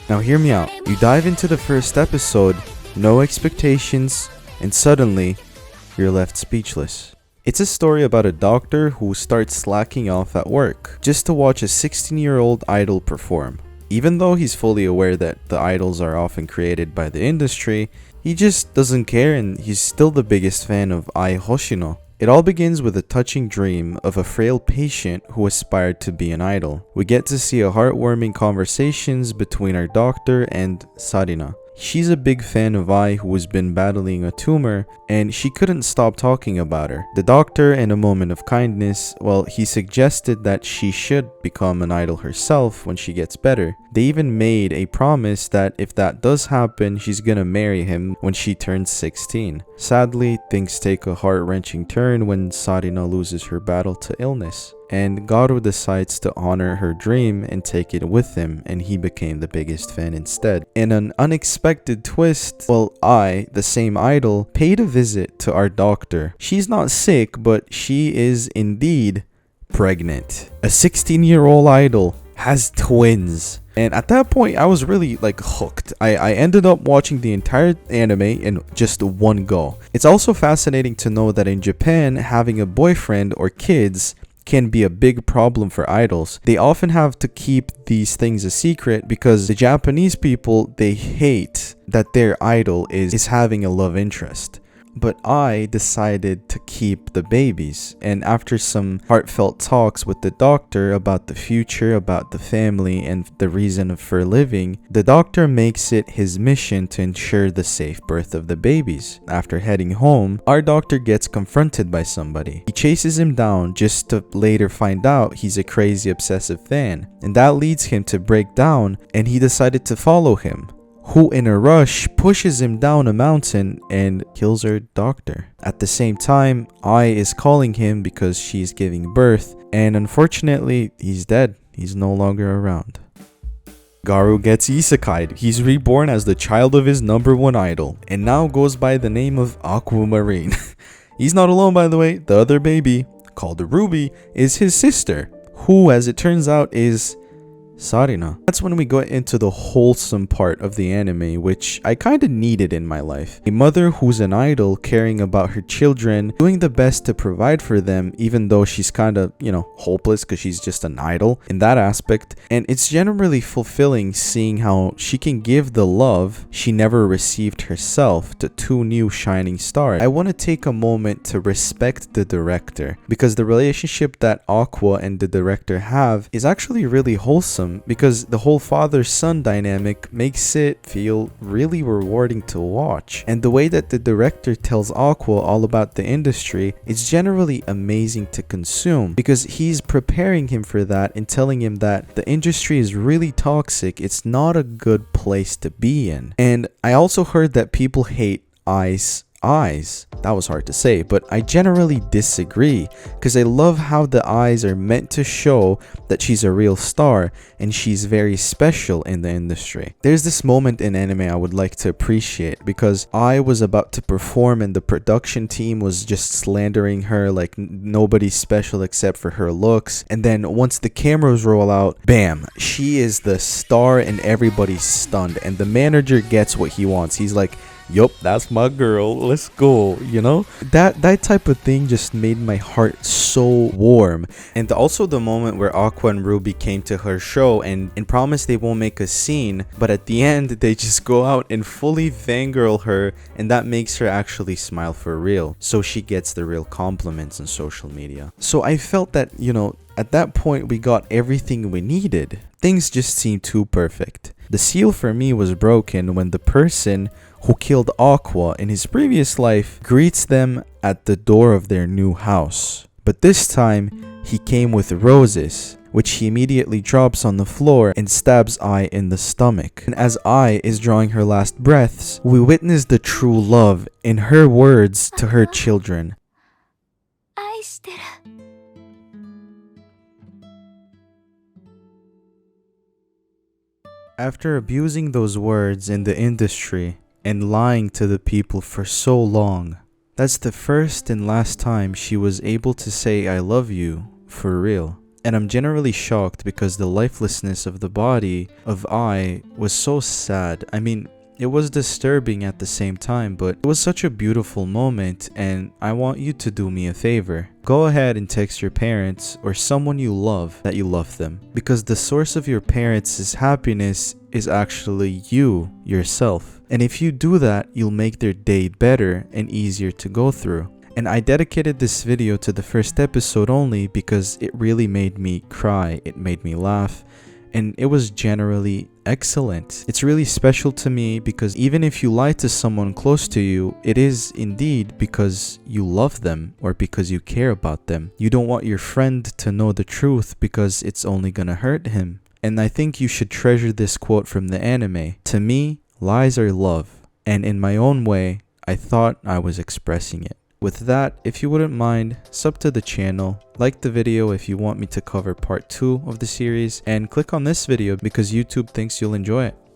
Now hear me out. You dive into the first episode, no expectations, and suddenly, you're left speechless. It's a story about a doctor who starts slacking off at work just to watch a 16-year-old idol perform. Even though he's fully aware that the idols are often created by the industry, he just doesn't care, and he's still the biggest fan of Ai Hoshino. It all begins with a touching dream of a frail patient who aspired to be an idol. We get to see a heartwarming conversations between our doctor and Sarina. She's a big fan of Ai, who has been battling a tumor, and she couldn't stop talking about her. The doctor, in a moment of kindness, well, he suggested that she should become an idol herself when she gets better. They even made a promise that if that does happen, she's gonna marry him when she turns 16. Sadly, things take a heart-wrenching turn when Sarina loses her battle to illness, and Garu decides to honor her dream and take it with him, and he became the biggest fan instead. In an unexpected twist, well, Ai, the same idol, paid a visit to our doctor. She's not sick, but she is indeed pregnant. A 16-year-old idol has twins. And at that point, I was really hooked. I ended up watching the entire anime in just one go. It's also fascinating to know that in Japan, having a boyfriend or kids can be a big problem for idols. They often have to keep these things a secret because the Japanese people, they hate that their idol is having a love interest. But I decided to keep the babies, and after some heartfelt talks with the doctor about the future, about the family, and the reason for living, the doctor makes it his mission to ensure the safe birth of the babies. After heading home, our doctor gets confronted by somebody. He chases him down just to later find out he's a crazy obsessive fan, and that leads him to break down, and he decided to follow him, who in a rush pushes him down a mountain and kills her doctor. At the same time, Ai is calling him because she's giving birth, and unfortunately, he's dead. He's no longer around. Garu gets isekai'd. He's reborn as the child of his #1 idol, and now goes by the name of Aquamarine. He's not alone, by the way. The other baby, called Ruby, is his sister, who, as it turns out, is Sarina. That's when we go into the wholesome part of the anime, which I kinda needed in my life. A mother who's an idol, caring about her children, doing the best to provide for them, even though she's kinda, hopeless because she's just an idol in that aspect. And it's generally fulfilling seeing how she can give the love she never received herself to 2 new shining stars. I want to take a moment to respect the director, because the relationship that Aqua and the director have is actually really wholesome, because the whole father-son dynamic makes it feel really rewarding to watch. And the way that the director tells Aqua all about the industry is generally amazing to consume, because he's preparing him for that and telling him that the industry is really toxic. It's not a good place to be in. And I also heard that people hate Ai's eyes. That was hard to say, but I generally disagree, because I love how the eyes are meant to show that she's a real star and she's very special in the industry. There's this moment in anime I would like to appreciate, because I was about to perform and the production team was just slandering her like nobody's special except for her looks, and then once the cameras roll out, bam, she is the star and everybody's stunned, and the manager gets what he wants. He's like, yup, that's my girl, let's go, that type of thing just made my heart so warm. And also the moment where Aqua and Ruby came to her show and promised they won't make a scene, but at the end they just go out and fully fangirl her, and that makes her actually smile for real, so she gets the real compliments on social media. So I felt that, at that point we got everything we needed. Things just seemed too perfect. The seal for me was broken when the person who killed Aqua in his previous life greets them at the door of their new house. But this time, he came with roses, which he immediately drops on the floor and stabs Ai in the stomach. And as Ai is drawing her last breaths, we witness the true love in her words to her children. After abusing those words in the industry and lying to the people for so long, that's the first and last time she was able to say I love you for real. And I'm generally shocked because the lifelessness of the body of I was so sad. I mean, it was disturbing at the same time, but it was such a beautiful moment, and I want you to do me a favor. Go ahead and text your parents or someone you love that you love them, because the source of your parents' happiness is actually you, yourself. And if you do that, you'll make their day better and easier to go through. And I dedicated this video to the first episode only because it really made me cry, it made me laugh, and it was generally excellent. It's really special to me because even if you lie to someone close to you, it is indeed because you love them or because you care about them. You don't want your friend to know the truth because it's only gonna hurt him. And I think you should treasure this quote from the anime. To me, lies are love. And in my own way, I thought I was expressing it. With that, if you wouldn't mind, sub to the channel, like the video if you want me to cover part 2 of the series, and click on this video because YouTube thinks you'll enjoy it.